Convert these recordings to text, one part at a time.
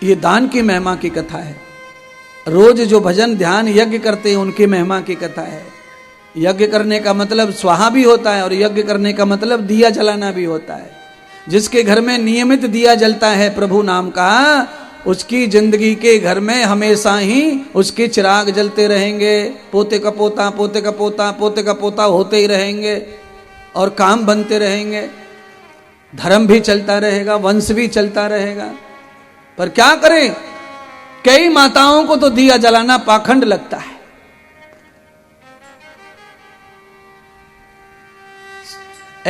ये दान की महिमा की कथा है। रोज जो भजन ध्यान यज्ञ करते हैं उनकी महिमा की कथा है। यज्ञ करने का मतलब स्वाहा भी होता है और यज्ञ करने का मतलब दिया जलाना भी होता है। जिसके घर में नियमित दिया जलता है प्रभु नाम का, उसकी जिंदगी के घर में हमेशा ही उसके चिराग जलते रहेंगे। पोते का पोता, पोते का पोता, पोते का पोता होते ही रहेंगे और काम बनते रहेंगे, धर्म भी चलता रहेगा, वंश भी चलता रहेगा। पर क्या करें, कई माताओं को तो दिया जलाना पाखंड लगता है।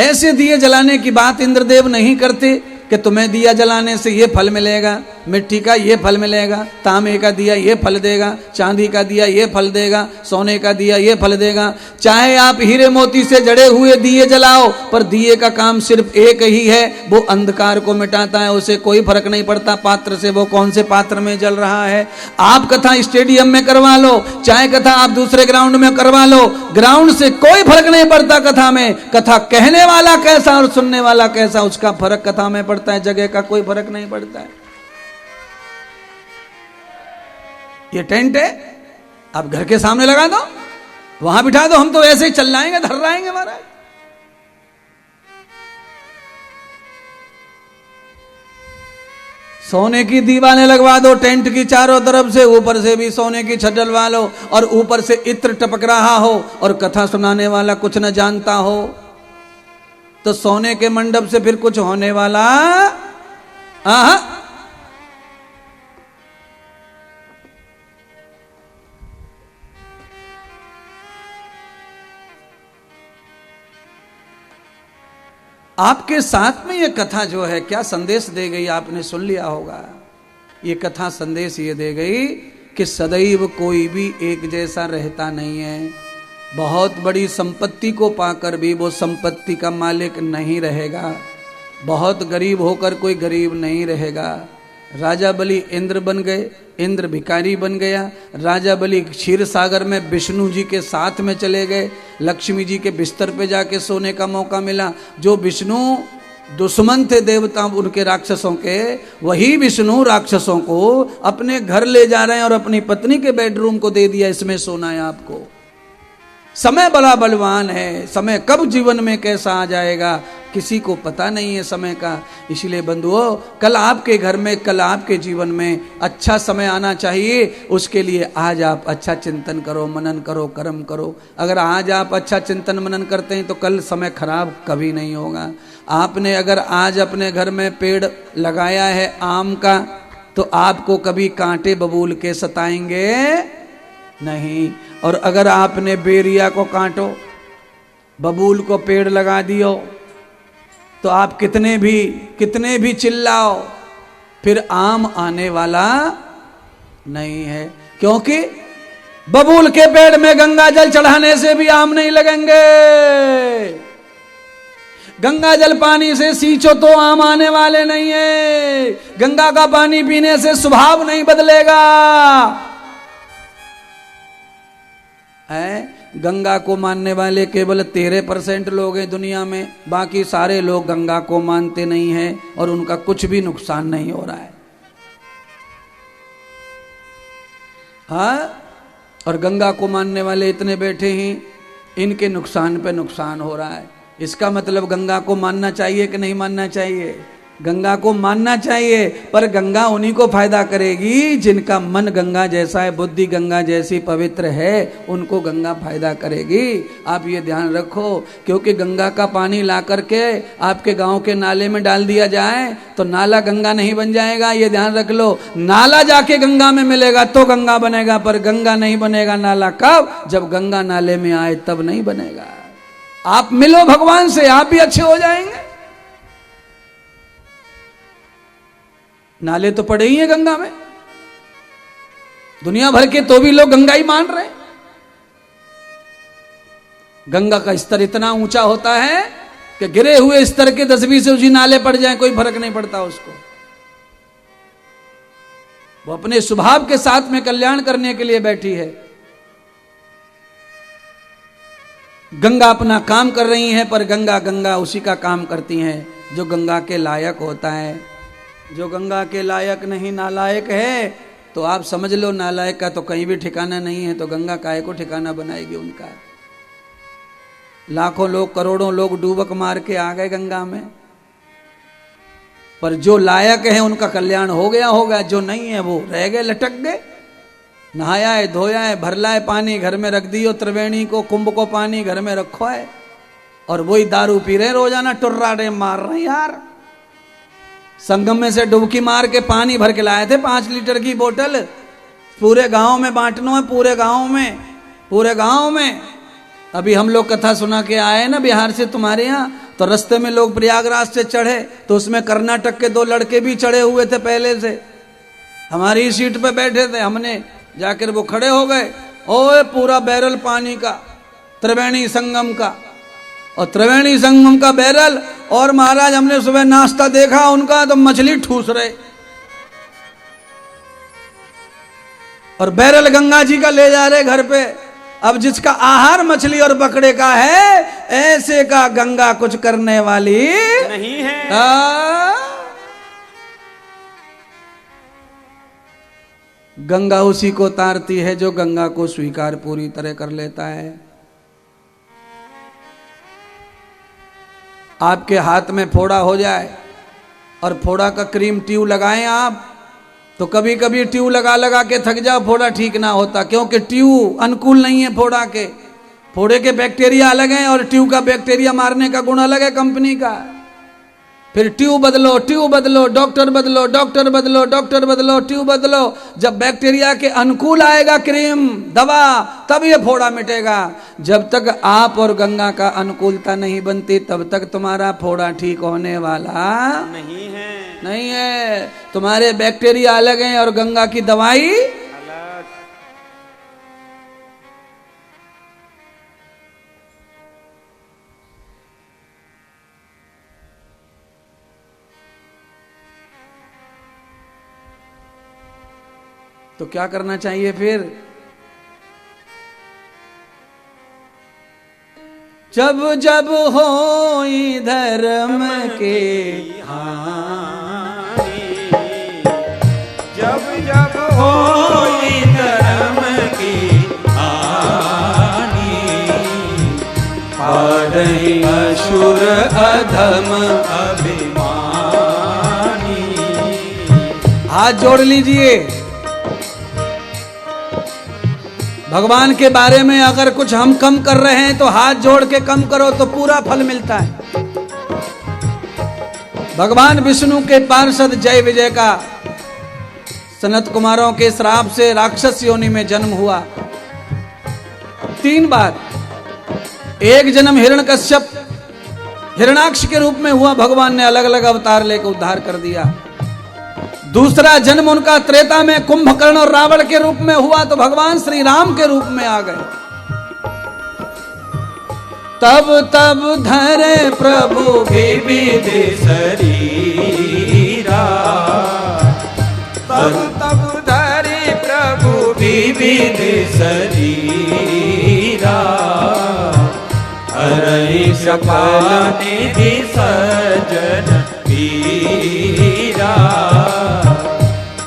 ऐसे दिए जलाने की बात इंद्रदेव नहीं करते कि तुम्हें दिया जलाने से ये फल मिलेगा, मिट्टी का ये फल मिलेगा, तांबे का दिया ये फल देगा, चांदी का दिया ये फल देगा, सोने का दिया ये फल देगा। चाहे आप हीरे मोती से जड़े हुए दिए जलाओ, पर दिए का काम सिर्फ एक ही है, वो अंधकार को मिटाता है। उसे कोई फर्क नहीं पड़ता पात्र से वो कौन से पात्र में जल रहा है। आप कथा स्टेडियम में करवा लो, चाहे कथा आप दूसरे ग्राउंड में करवा लो, ग्राउंड से कोई फर्क नहीं पड़ता कथा में। कथा कहने वाला कैसा और सुनने वाला कैसा, उसका फर्क कथा में पड़ता है, जगह का कोई फर्क नहीं पड़ता है। ये टेंट है, आप घर के सामने लगा दो, वहां बिठा दो, हम तो ऐसे ही चल जाएंगे, धर जाएंगे महाराज। सोने की दीवारें लगवा दो टेंट की चारों तरफ से, ऊपर से भी सोने की छत डलवा लो और ऊपर से इत्र टपक रहा हो और कथा सुनाने वाला कुछ न जानता हो, तो सोने के मंडप से फिर कुछ होने वाला आपके साथ में ये कथा जो है क्या संदेश दे गई, आपने सुन लिया होगा। ये कथा संदेश ये दे गई कि सदैव कोई भी एक जैसा रहता नहीं है। बहुत बड़ी संपत्ति को पाकर भी वो संपत्ति का मालिक नहीं रहेगा। बहुत गरीब होकर कोई गरीब नहीं रहेगा। राजा बलि इंद्र बन गए, इंद्र भिखारी बन गया। राजा बलि क्षीर सागर में विष्णु जी के साथ में चले गए, लक्ष्मी जी के बिस्तर पे जाके सोने का मौका मिला। जो विष्णु दुश्मन थे देवता उनके राक्षसों के, वही विष्णु राक्षसों को अपने घर ले जा रहे हैं और अपनी पत्नी के बेडरूम को दे दिया, इसमें सोना है आपको। समय बड़ा बलवान है, समय कब जीवन में कैसा आ जाएगा किसी को पता नहीं है समय का। इसलिए बंधुओं, कल आपके घर में, कल आपके जीवन में अच्छा समय आना चाहिए। उसके लिए आज आप अच्छा चिंतन करो, मनन करो, कर्म करो। अगर आज आप अच्छा चिंतन मनन करते हैं तो कल समय खराब कभी नहीं होगा। आपने अगर आज अपने घर में पेड़ लगाया है आम का, तो आपको कभी कांटे बबूल के सताएंगे नहीं। और अगर आपने बेरिया को काटो, बबूल को पेड़ लगा दियो, तो आप कितने भी चिल्लाओ, फिर आम आने वाला नहीं है। क्योंकि बबूल के पेड़ में गंगा जल चढ़ाने से भी आम नहीं लगेंगे। गंगा जल पानी से सींचो तो आम आने वाले नहीं है। गंगा का पानी पीने से स्वभाव नहीं बदलेगा। गंगा को मानने वाले केवल 13% लोग हैं दुनिया में, बाकी सारे लोग गंगा को मानते नहीं हैं और उनका कुछ भी नुकसान नहीं हो रहा है। हाँ, और गंगा को मानने वाले इतने बैठे हैं, इनके नुकसान पे नुकसान हो रहा है। इसका मतलब गंगा को मानना चाहिए कि नहीं मानना चाहिए? गंगा को मानना चाहिए, पर गंगा उन्हीं को फायदा करेगी जिनका मन गंगा जैसा है, बुद्धि गंगा जैसी पवित्र है, उनको गंगा फायदा करेगी। आप ये ध्यान रखो, क्योंकि गंगा का पानी ला करके आपके गांव के नाले में डाल दिया जाए तो नाला गंगा नहीं बन जाएगा। ये ध्यान रख लो, नाला जाके गंगा में मिलेगा तो गंगा बनेगा, पर गंगा नहीं बनेगा नाला कब? जब गंगा नाले में आए तब नहीं बनेगा। आप मिलो भगवान से, आप भी अच्छे हो जाएंगे। नाले तो पड़े ही हैं गंगा में, दुनिया भर के, तो भी लोग गंगा ही मान रहे हैं। गंगा का स्तर इतना ऊंचा होता है कि गिरे हुए स्तर के 10-20 उसी नाले पड़ जाए, कोई फर्क नहीं पड़ता उसको। वो अपने स्वभाव के साथ में कल्याण करने के लिए बैठी है। गंगा अपना काम कर रही है, पर गंगा गंगा उसी का काम करती हैं जो गंगा के लायक होता है। जो गंगा के लायक नहीं नालायक है, तो आप समझ लो नालायक का तो कहीं भी ठिकाना नहीं है, तो गंगा काहे को ठिकाना बनाएगी उनका। लाखों लोग करोड़ों लोग डूबक मार के आ गए गंगा में, पर जो लायक है उनका कल्याण हो गया होगा, जो नहीं है वो रह गए, लटक गए। नहाया है, धोया है, भरला है पानी, घर में रख दियो, त्रिवेणी को कुंभ को पानी घर में रखो है, और वही दारू पी रहे रोजाना, टुर्रा डे मार रहे यार। संगम में से डुबकी मार के पानी भर के लाए थे 5 लीटर की बोतल, पूरे गांव में बांटना है, पूरे गांव में। अभी हम लोग कथा सुना के आए ना बिहार से तुम्हारे यहाँ, तो रास्ते में लोग प्रयागराज से चढ़े, तो उसमें कर्नाटक के 2 लड़के भी चढ़े हुए थे पहले से, हमारी सीट पे बैठे थे। हमने जाकर वो खड़े हो गए, ओए पूरा बैरल पानी का त्रिवेणी संगम का, और त्रिवेणी संगम का बैरल, और महाराज हमने सुबह नाश्ता देखा उनका तो मछली ठूस रहे, और बैरल गंगा जी का ले जा रहे घर पे। अब जिसका आहार मछली और बकरे का है, ऐसे का गंगा कुछ करने वाली नहीं है। गंगा उसी को तारती है जो गंगा को स्वीकार पूरी तरह कर लेता है। आपके हाथ में फोड़ा हो जाए और फोड़ा का क्रीम ट्यूब लगाएं आप, तो कभी कभी ट्यूब लगा लगा के थक जाओ, फोड़ा ठीक ना होता, क्योंकि ट्यूब अनुकूल नहीं है फोड़ा के। फोड़े के बैक्टीरिया अलग हैं और ट्यूब का बैक्टीरिया मारने का गुण अलग है कंपनी का। फिर ट्यूब बदलो, डॉक्टर बदलो, ट्यूब बदलो। जब बैक्टीरिया के अनुकूल आएगा क्रीम दवा, तब ये फोड़ा मिटेगा। जब तक आप और गंगा का अनुकूलता नहीं बनती, तब तक तुम्हारा फोड़ा ठीक होने वाला नहीं है। तुम्हारे बैक्टीरिया अलग हैं और गंगा की दवाई अलग। तो क्या करना चाहिए फिर? जब जब हो धर्म के हानि, जब जब हो धर्म की हानि, पारई असुर अधम अभिमानी। हाथ जोड़ लीजिए। भगवान के बारे में अगर कुछ हम कम कर रहे हैं तो हाथ जोड़ के कम करो तो पूरा फल मिलता है। भगवान विष्णु के पार्षद जय विजय का सनत कुमारों के श्राप से राक्षस योनि में जन्म हुआ 3 बार। एक जन्म हिरण्यकश्यप हिरणाक्ष के रूप में हुआ, भगवान ने अलग अलग अवतार लेकर उद्धार कर दिया। दूसरा जन्म उनका त्रेता में कुंभकर्ण और रावण के रूप में हुआ, तो भगवान श्री राम के रूप में आ गए। तब तब धरे प्रभु विविध शरीरा, तब तब धरे प्रभु विविध शरीरा। हरहि सकल निधि सज्जन पीरा,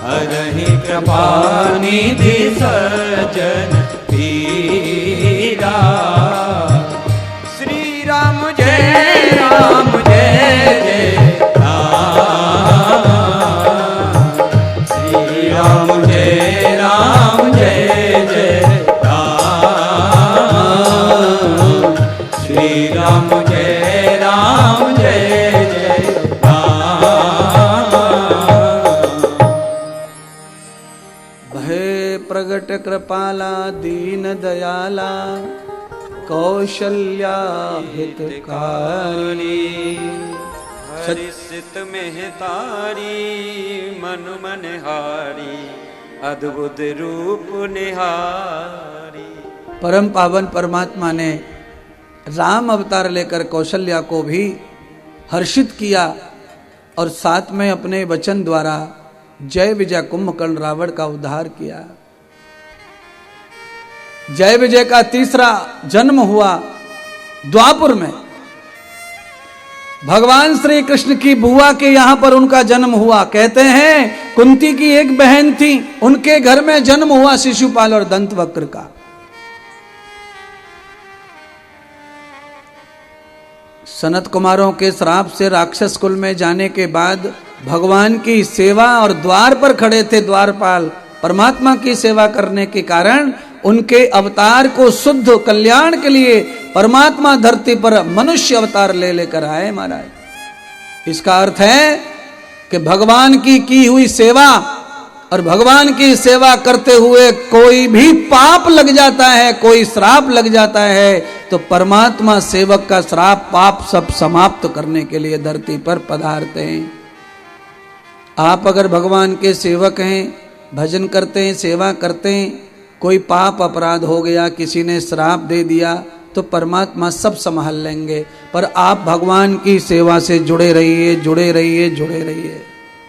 हरहि कृपा निधि सज्जन पीरा। श्री राम जय राम जय जय राम, श्री राम जय राम जय जय राम, श्री राम जय राम जय जय राम। भय प्रगट कृपाला दीन दयाला, कौशल्या हितकारी। हरिसित में तारी मन मनहारी, अद्भुत रूप निहारी। परम पावन परमात्मा ने राम अवतार लेकर कौशल्या को भी हर्षित किया और साथ में अपने वचन द्वारा जय विजय कुंभकर्ण रावण का उद्धार किया। जय विजय का तीसरा जन्म हुआ द्वापुर में। भगवान श्री कृष्ण की बुआ के यहां पर उनका जन्म हुआ। कहते हैं कुंती की एक बहन थी, उनके घर में जन्म हुआ शिशुपाल और दंतवक्र का। सनत कुमारों के श्राप से राक्षस कुल में जाने के बाद भगवान की सेवा और द्वार पर खड़े थे द्वारपाल, परमात्मा की सेवा करने के कारण उनके अवतार को शुद्ध कल्याण के लिए परमात्मा धरती पर मनुष्य अवतार ले लेकर आए महाराज। इसका अर्थ है कि भगवान की हुई सेवा और भगवान की सेवा करते हुए कोई भी पाप लग जाता है, कोई श्राप लग जाता है, तो परमात्मा सेवक का श्राप पाप सब समाप्त करने के लिए धरती पर पधारते हैं। आप अगर भगवान के सेवक हैं, भजन करते हैं, सेवा करते हैं, कोई पाप अपराध हो गया, किसी ने श्राप दे दिया, तो परमात्मा सब संभाल लेंगे। पर आप भगवान की सेवा से जुड़े रहिए, जुड़े रहिए, जुड़े रहिए।